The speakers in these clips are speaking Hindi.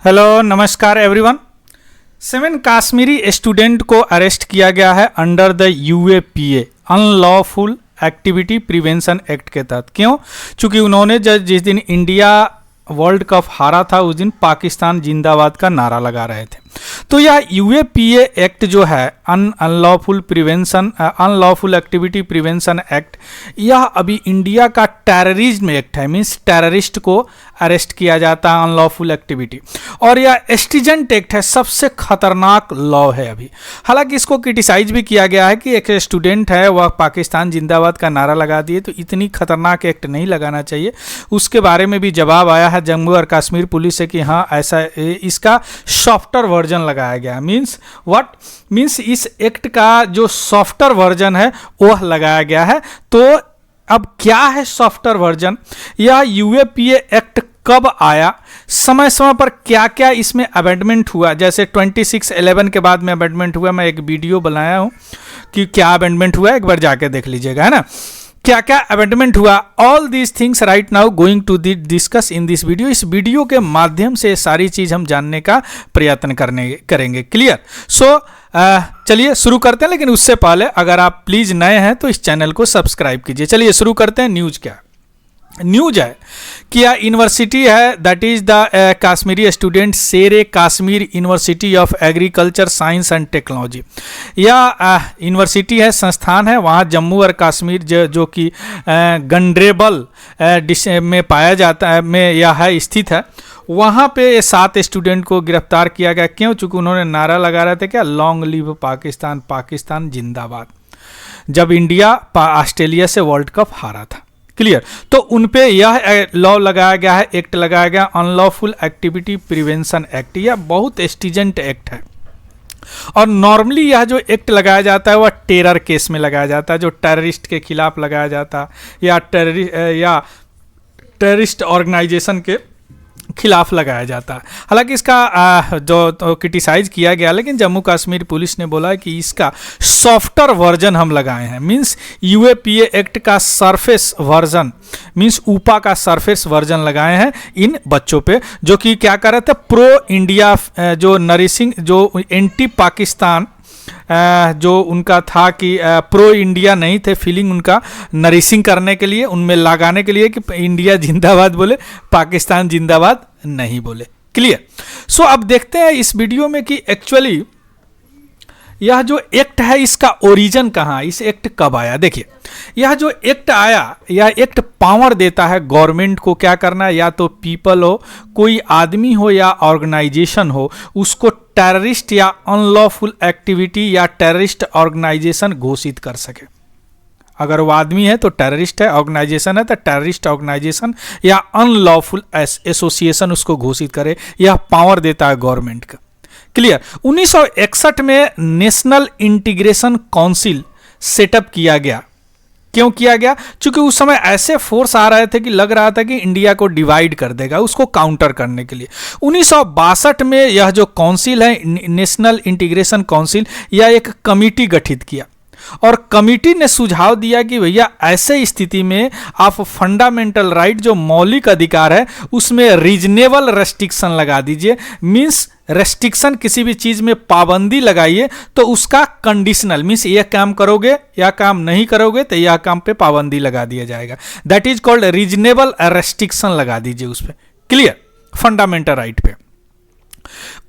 हेलो नमस्कार एवरीवन। 7 कश्मीरी स्टूडेंट को अरेस्ट किया गया है under the UAPA unlawful activity prevention act के तहत। क्यों? चूंकि उन्होंने जिस दिन इंडिया वर्ल्ड कप हारा था उस दिन पाकिस्तान जिंदाबाद का नारा लगा रहे थे। तो यह यूएपीए एक्ट जो है अनलॉफुल एक्टिविटी प्रिवेंशन एक्ट, यह अभी इंडिया का टेररिज्म एक्ट है। मीन्स टेररिस्ट को अरेस्ट किया जाता है अनलॉफुल एक्टिविटी, और यह स्ट्रिजेंट एक्ट है, सबसे खतरनाक लॉ है अभी। हालांकि इसको क्रिटिसाइज भी किया गया है कि एक स्टूडेंट है वह पाकिस्तान जिंदाबाद का नारा लगा दिए, तो इतनी खतरनाक एक्ट नहीं लगाना चाहिए। उसके बारे में भी जवाब आया है जम्मू और कश्मीर पुलिस से कि हाँ ऐसा इसका सॉफ्टवेयर वर्जन लगाया गया। मीन्स व्हाट मीन्स इस एक्ट का जो सॉफ्टवेयर वर्जन है वह लगाया गया है। तो अब क्या है सॉफ्टवेयर वर्जन? यह यूएपीए एक्ट कब आया, समय समय पर क्या क्या इसमें अमेंडमेंट हुआ, जैसे 26/11 के बाद में अमेंडमेंट हुआ। मैं एक वीडियो बनाया हूं कि क्या अमेंडमेंट हुआ, एक बार जाके देख लीजिएगा, है ना, क्या क्या अमेंडमेंट हुआ। All these things right now going to discuss in this video. इस वीडियो के माध्यम से सारी चीज हम जानने का प्रयत्न करेंगे। क्लियर? सो चलिए शुरू करते हैं, लेकिन उससे पहले अगर आप प्लीज नए हैं तो इस चैनल को सब्सक्राइब कीजिए। चलिए शुरू करते हैं। न्यूज क्या न्यूज है कि यह यूनिवर्सिटी है, that is the Kashmiri student Sher Kashmir university of agriculture science and technology. यह यूनिवर्सिटी है, संस्थान है, वहाँ जम्मू और कश्मीर जो कि गंडरेबल में पाया जाता है, में यह है स्थित है। वहाँ पे 7 स्टूडेंट को गिरफ्तार किया गया। क्यों? चूँकि उन्होंने नारा लगा रहे थे क्या, लॉन्ग लिव पाकिस्तान, पाकिस्तान जिंदाबाद, जब इंडिया ऑस्ट्रेलिया से वर्ल्ड कप हारा था। क्लियर? तो उनपे यह लॉ लगाया गया है, एक्ट लगाया गया, अनलॉफुल एक्टिविटी प्रिवेंशन एक्ट। यह बहुत स्ट्रिजेंट एक्ट है, और नॉर्मली यह जो एक्ट लगाया जाता है वह टेरर केस में लगाया जाता है, जो टेररिस्ट के खिलाफ लगाया जाता है या टेररिस्ट ऑर्गेनाइजेशन के खिलाफ लगाया जाता है। हालांकि इसका जो क्रिटिसाइज किया गया, लेकिन जम्मू कश्मीर पुलिस ने बोला है कि इसका सॉफ्टवेयर वर्जन हम लगाए हैं। मींस यूएपीए एक्ट का सरफेस वर्जन, मींस ऊपा का सरफेस वर्जन लगाए हैं इन बच्चों पे, जो कि क्या कर रहे थे, प्रो इंडिया जो नरिशिंग, जो एंटी पाकिस्तान जो उनका था कि प्रो इंडिया नहीं थे, फीलिंग उनका नरिशिंग करने के लिए, उनमें लगाने के लिए कि इंडिया जिंदाबाद बोले, पाकिस्तान जिंदाबाद नहीं बोले। क्लियर? सो अब देखते हैं इस वीडियो में कि एक्चुअली यह जो एक्ट है इसका ओरिजिन कहाँ, इस एक्ट कब आया। देखिए, यह जो एक्ट आया, यह एक्ट पावर देता है गवर्नमेंट को क्या करना है, या तो पीपल हो, कोई आदमी हो या ऑर्गेनाइजेशन हो, उसको टेररिस्ट या अनलॉफुल एक्टिविटी या टेररिस्ट ऑर्गेनाइजेशन घोषित कर सके। अगर वो आदमी है तो टेररिस्ट है, ऑर्गेनाइजेशन है तो टेररिस्ट ऑर्गेनाइजेशन या अनलॉफुल एसोसिएशन उसको घोषित करे। यह पावर देता है गवर्नमेंट का। क्लियर? 1961 में नेशनल इंटीग्रेशन काउंसिल सेटअप किया गया। क्यों किया गया? क्योंकि उस समय ऐसे फोर्स आ रहे थे कि लग रहा था कि इंडिया को डिवाइड कर देगा, उसको काउंटर करने के लिए 1962 में यह जो काउंसिल है, नेशनल इंटीग्रेशन काउंसिल, यह एक कमिटी गठित किया, और कमिटी ने सुझाव दिया कि भैया ऐसे स्थिति में आप फंडामेंटल राइट, जो मौलिक अधिकार है, उसमें रीजनेबल रेस्ट्रिक्शन लगा दीजिए। मींस रेस्ट्रिक्शन, किसी भी चीज में पाबंदी लगाइए तो उसका कंडीशनल, मींस यह काम करोगे या काम नहीं करोगे तो यह काम पे पाबंदी लगा दिया जाएगा। That is called reasonable restriction लगा दीजिए उस पर। क्लियर? फंडामेंटल राइट पे।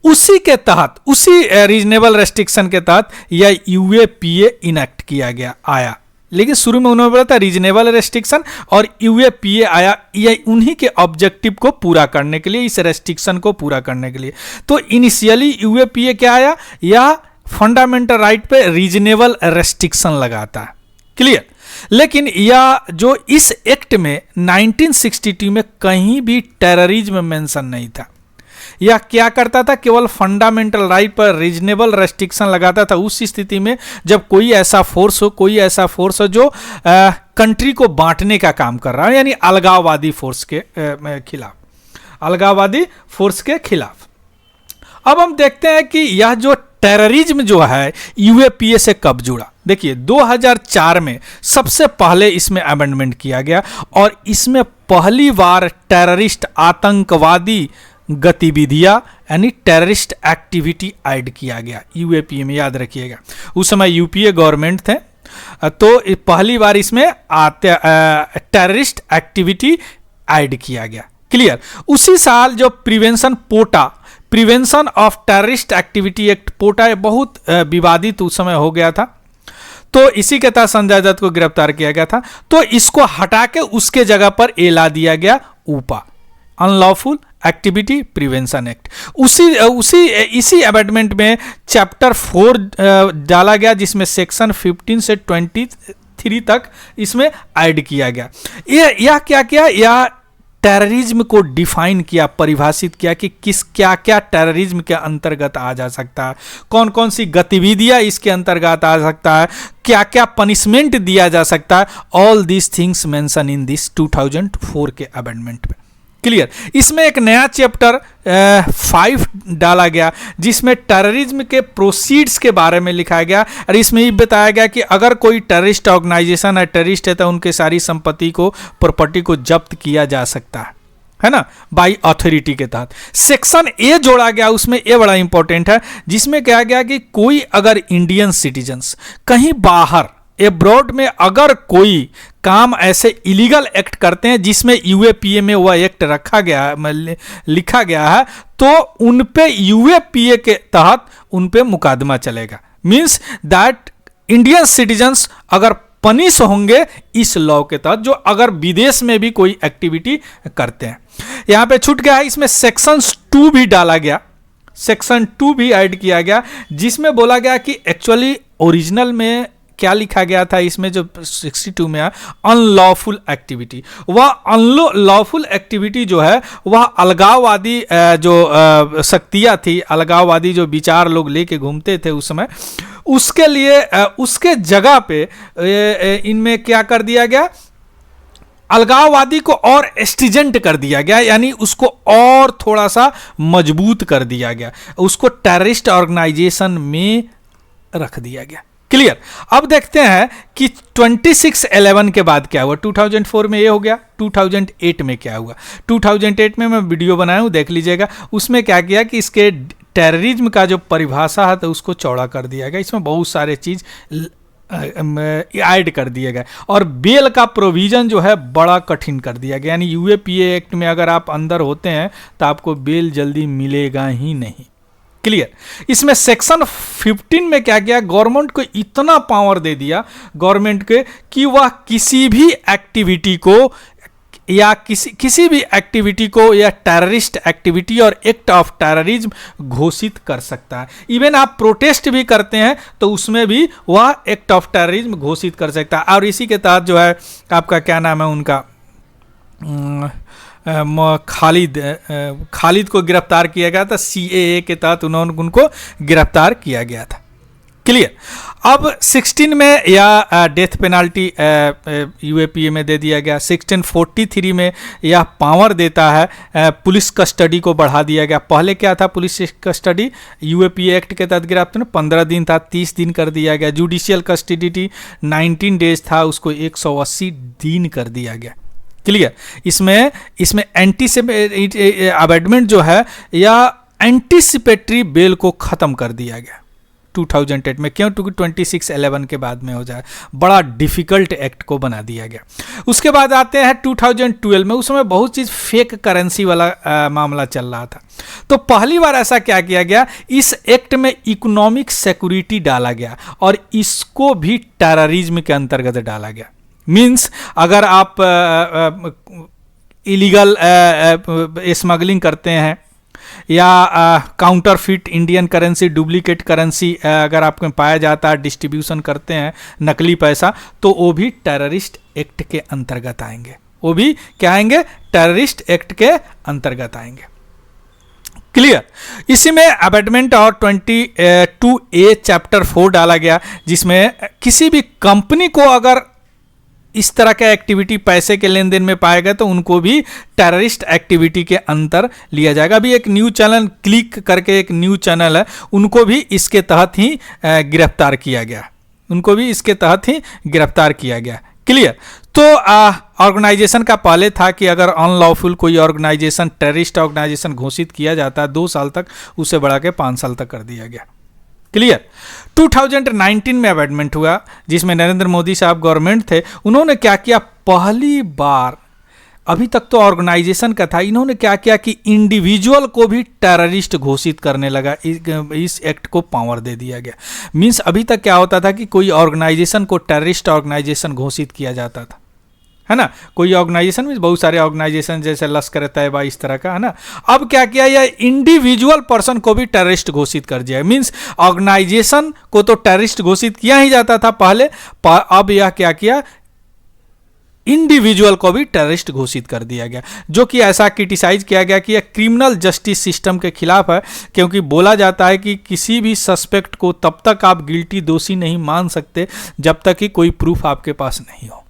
उसी के तहत, उसी रीजनेबल रेस्ट्रिक्शन के तहत यह यूएपीए इनेक्ट किया गया आया। लेकिन शुरू में उन्होंने बोला था रीजनेबल रेस्ट्रिक्शन, और यूएपीए आया यह उन्हीं के ऑब्जेक्टिव को पूरा करने के लिए, इस रेस्ट्रिक्शन को पूरा करने के लिए। तो इनिशियली यूएपीए क्या आया, यह फंडामेंटल राइट पे रीजनेबल रेस्ट्रिक्शन लगाता है। क्लियर? लेकिन यह जो इस एक्ट में 1962 में कहीं भी टेररिज्म मेंशन नहीं था। यह क्या करता था, केवल फंडामेंटल राइट पर रीजनेबल रेस्ट्रिक्शन लगाता था उस स्थिति में जब कोई ऐसा फोर्स हो जो कंट्री को बांटने का काम कर रहा है, यानी अलगाववादी फोर्स के खिलाफ, अलगाववादी फोर्स के खिलाफ। अब हम देखते हैं कि यह जो टेररिज्म जो है यूएपीए से कब जुड़ा। देखिए 2004 में सबसे पहले इसमें अमेंडमेंट किया गया, और इसमें पहली बार टेररिस्ट, आतंकवादी गतिविधियां यानी टेररिस्ट एक्टिविटी ऐड किया गया यूएपीए में, याद रखिएगा। उस समय यूपीए गवर्नमेंट थे, तो पहली बार इसमें टेररिस्ट एक्टिविटी ऐड किया गया। क्लियर। उसी साल जो prevention of terrorist activity act POTA बहुत विवादित उस समय हो गया था, तो इसी के तहत संजय दत्त को गिरफ्तार किया गया था। तो इसको हटा के उसके जगह पर ए ला दिया गया ऊपा, अनलॉफुल एक्टिविटी प्रिवेंशन एक्ट। इसी अमेंडमेंट में चैप्टर 4 डाला गया, जिसमें सेक्शन 15 से 23 तक इसमें ऐड किया गया। यह क्या किया, यह टेररिज्म को डिफाइन किया, परिभाषित किया कि क्या क्या टेररिज्म के अंतर्गत आ जा सकता है, कौन कौन सी गतिविधियां इसके अंतर्गत आ सकता है, क्या क्या पनिशमेंट दिया जा सकता है। All these things mention in this 2004 के अमेंडमेंट में। क्लियर। इसमें एक नया चैप्टर 5 डाला गया, जिसमें टेररिज्म के प्रोसीड्स के बारे में लिखा गया, और इसमें ये बताया गया कि अगर कोई टेररिस्ट ऑर्गेनाइजेशन है, टेररिस्ट है, तो उनके सारी संपत्ति को, प्रॉपर्टी को जब्त किया जा सकता है ना, बाय अथॉरिटी के तहत। सेक्शन ए जोड़ा गया, उसमें ये बड़ा इंपॉर्टेंट है, जिसमें कहा गया कि कोई अगर इंडियन सिटीजन्स कहीं बाहर एब्रॉड में अगर कोई काम ऐसे इलीगल एक्ट करते हैं जिसमें यूएपीए में वह एक्ट रखा गया है, लिखा गया है, तो उन पे यूएपीए के तहत उन पे मुकदमा चलेगा। मींस दैट इंडियन सिटीजन्स अगर पनिश होंगे इस लॉ के तहत, जो अगर विदेश में भी कोई एक्टिविटी करते हैं। यहां पे छूट गया है, इसमें सेक्शन 2 भी डाला गया, सेक्शन 2 भी ऐड किया गया, जिसमें बोला गया कि एक्चुअली ओरिजिनल में क्या लिखा गया था, इसमें जो 62 में है अनलॉफुल एक्टिविटी, वह अनलॉफुल एक्टिविटी जो है वह अलगाववादी जो शक्तियाँ थी, अलगाववादी जो विचार लोग लेके घूमते थे उस समय, उसके लिए उसके जगह पे इनमें क्या कर दिया गया, अलगाववादी को और स्ट्रिजेंट कर दिया गया, यानी उसको और थोड़ा सा मजबूत कर दिया गया, उसको टेररिस्ट ऑर्गेनाइजेशन में रख दिया गया। क्लियर। अब देखते हैं कि 26/11 के बाद क्या हुआ। 2004 में ये हो गया, 2008 में क्या हुआ। 2008 में मैं वीडियो बनाया हूँ, देख लीजिएगा। उसमें क्या किया कि इसके टेररिज्म का जो परिभाषा है तो उसको चौड़ा कर दिया गया, इसमें बहुत सारे चीज़ ऐड कर दिए गए, और बेल का प्रोविज़न जो है बड़ा कठिन कर दिया गया, यानी यूएपीए एक्ट में अगर आप अंदर होते हैं तो आपको बेल जल्दी मिलेगा ही नहीं। क्लियर। इसमें सेक्शन 15 में क्या किया, गवर्नमेंट को इतना पावर दे दिया गवर्नमेंट के कि वह किसी भी एक्टिविटी को या किसी भी एक्टिविटी को या टेररिस्ट एक्टिविटी और एक्ट ऑफ टेररिज्म घोषित कर सकता है। इवन आप प्रोटेस्ट भी करते हैं तो उसमें भी वह एक्ट ऑफ टेररिज्म घोषित कर सकता है। और इसी के तहत जो है आपका क्या नाम है उनका, खालिद को गिरफ्तार किया गया था, सीएए के तहत उनको गिरफ्तार किया गया था। क्लियर। अब 16 में यह डेथ पेनाल्टी यूएपीए में दे दिया गया। 1643 में यह पावर देता है, पुलिस कस्टडी को बढ़ा दिया गया। पहले क्या था, पुलिस कस्टडी यूएपीए एक्ट के तहत गिरफ्तार 15 दिन था, 30 दिन कर दिया गया। जुडिशियल कस्टडी 19 डेज था, उसको 180 दिन कर दिया गया। क्लियर। इसमें अमेंडमेंट जो है या एंटीसिपेटरी बेल को खत्म कर दिया गया 2008 में। क्यों? क्योंकि 26/11 के बाद में हो जाए, बड़ा डिफिकल्ट एक्ट को बना दिया गया। उसके बाद आते हैं 2012 में, उसमें बहुत चीज़ फेक करेंसी वाला मामला चल रहा था। तो पहली बार ऐसा क्या किया गया, इस एक्ट में इकोनॉमिक सिक्योरिटी डाला गया और इसको भी टेररिज्म के अंतर्गत डाला गया। मीन्स अगर आप इलीगल स्मगलिंग करते हैं या counterfeit Indian currency, duplicate currency अगर आपको पाया जाता है, डिस्ट्रीब्यूशन करते हैं नकली पैसा, तो वो भी टेररिस्ट एक्ट के अंतर्गत आएंगे। वो भी क्या आएंगे, टेररिस्ट एक्ट के अंतर्गत आएंगे। क्लियर। इसी में अमेंडमेंट और 22A चैप्टर 4 डाला गया, जिसमें किसी भी कंपनी को अगर इस तरह का एक्टिविटी पैसे के लेन देन में पाएगा तो उनको भी टेररिस्ट एक्टिविटी के अंतर लिया जाएगा। अभी एक न्यूज़ चैनल क्लिक करके एक न्यूज़ चैनल है, उनको भी इसके तहत ही गिरफ्तार किया गया, उनको भी इसके तहत ही गिरफ्तार किया गया। क्लियर। तो ऑर्गेनाइजेशन का पहले था कि अगर अनलॉफुल कोई ऑर्गेनाइजेशन टेररिस्ट ऑर्गेनाइजेशन घोषित किया जाता है 2 साल तक, उसे बढ़ा के 5 साल तक कर दिया गया। क्लियर। 2019 में अमेंडमेंट हुआ जिसमें नरेंद्र मोदी साहब गवर्नमेंट थे, उन्होंने क्या किया, पहली बार, अभी तक तो ऑर्गेनाइजेशन का था, इन्होंने क्या किया कि इंडिविजुअल को भी टेररिस्ट घोषित करने लगा, इस एक्ट को पावर दे दिया गया। मींस अभी तक क्या होता था कि कोई ऑर्गेनाइजेशन को टेररिस्ट ऑर्गेनाइजेशन घोषित किया जाता था, है ना, कोई ऑर्गेनाइजेशन में बहुत सारे ऑर्गेनाइजेशन जैसे लश्कर तैयबा इस तरह का, है ना। अब क्या किया, यह इंडिविजुअल पर्सन को भी टेररिस्ट घोषित कर दिया। मींस ऑर्गेनाइजेशन को तो टेररिस्ट घोषित किया ही जाता था पहले, अब यह क्या किया, इंडिविजुअल को भी टेररिस्ट घोषित कर दिया गया, जो कि ऐसा क्रिटिसाइज किया गया कि यह क्रिमिनल जस्टिस सिस्टम के खिलाफ है, क्योंकि बोला जाता है कि किसी भी सस्पेक्ट को तब तक आप गिल्टी दोषी नहीं मान सकते जब तक कि कोई प्रूफ आपके पास नहीं हो,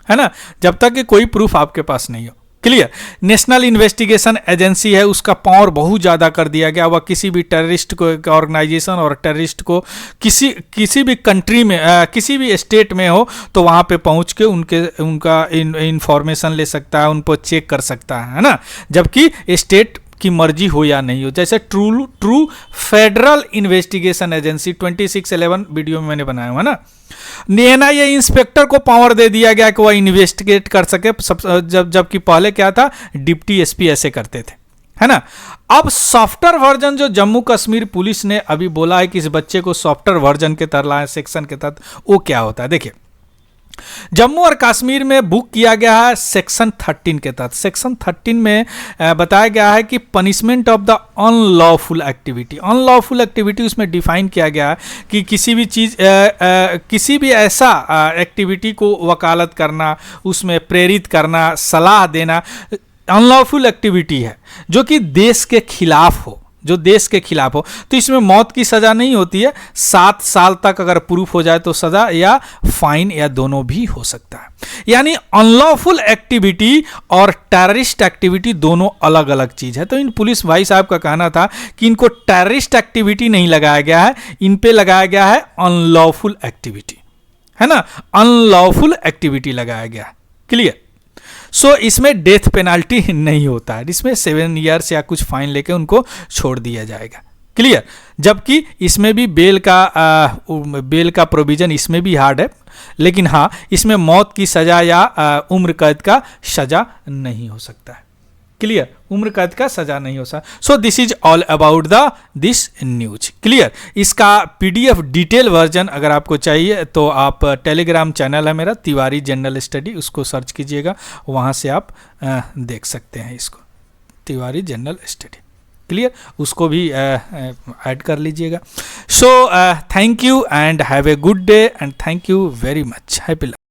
है ना, जब तक कि कोई प्रूफ आपके पास नहीं हो। क्लियर। नेशनल इन्वेस्टिगेशन एजेंसी है, उसका पावर बहुत ज़्यादा कर दिया गया। वह किसी भी टेररिस्ट को ऑर्गेनाइजेशन और टेररिस्ट को किसी भी कंट्री में किसी भी स्टेट में हो तो वहाँ पे पहुँच के उनका इंफॉर्मेशन ले सकता है, उन पर चेक कर सकता है ना, जबकि स्टेट की मर्जी हो या नहीं हो। जैसे true federal investigation agency 2611 video में मैंने बनाया हुआ ना, एनआईए इंस्पेक्टर को पावर दे दिया गया कि वह इन्वेस्टिगेट कर सके, जबकि पहले क्या था, डिप्टी एसपी ऐसे करते थे, है ना। अब सॉफ्टवेयर वर्जन जो जम्मू कश्मीर पुलिस ने अभी बोला है कि इस बच्चे को सॉफ्टवेयर वर्जन के तहत लाए सेक्शन के तहत, वो क्या होता है देखिए। जम्मू और कश्मीर में बुक किया गया है सेक्शन 13 के तहत। सेक्शन 13 में बताया गया है कि punishment of the unlawful activity, unlawful activity उसमें डिफाइन किया गया है कि किसी भी चीज़ किसी भी ऐसा एक्टिविटी को वकालत करना, उसमें प्रेरित करना, सलाह देना, अनलॉफुल एक्टिविटी है जो कि देश के खिलाफ हो, जो देश के खिलाफ हो। तो इसमें मौत की सज़ा नहीं होती है, 7 साल तक अगर प्रूफ हो जाए तो सज़ा या फाइन या दोनों भी हो सकता है। यानी अनलॉफुल एक्टिविटी और टेररिस्ट एक्टिविटी दोनों अलग अलग चीज़ है। तो इन पुलिस भाई साहब का कहना था कि इनको टेररिस्ट एक्टिविटी नहीं लगाया गया है, इन पे लगाया गया है अनलॉफुल एक्टिविटी, है ना, अनलॉफुल एक्टिविटी लगाया गया। क्लियर। सो इसमें डेथ पेनाल्टी नहीं होता है, इसमें 7 ईयर्स या कुछ फाइन लेके उनको छोड़ दिया जाएगा। क्लियर। जबकि इसमें भी बेल का प्रोविजन इसमें भी हार्ड है, लेकिन हाँ इसमें मौत की सज़ा या उम्र कैद का सज़ा नहीं हो सकता है। क्लियर। उम्र कैद का सजा नहीं हो सकता। So this is all about this news. Clear. इसका PDF डिटेल वर्जन अगर आपको चाहिए तो आप टेलीग्राम चैनल है मेरा तिवारी जनरल स्टडी, उसको सर्च कीजिएगा, वहाँ से आप देख सकते हैं इसको, तिवारी जनरल स्टडी। क्लियर। उसको भी ऐड कर लीजिएगा। So thank you and have a good day and thank you very much. Happy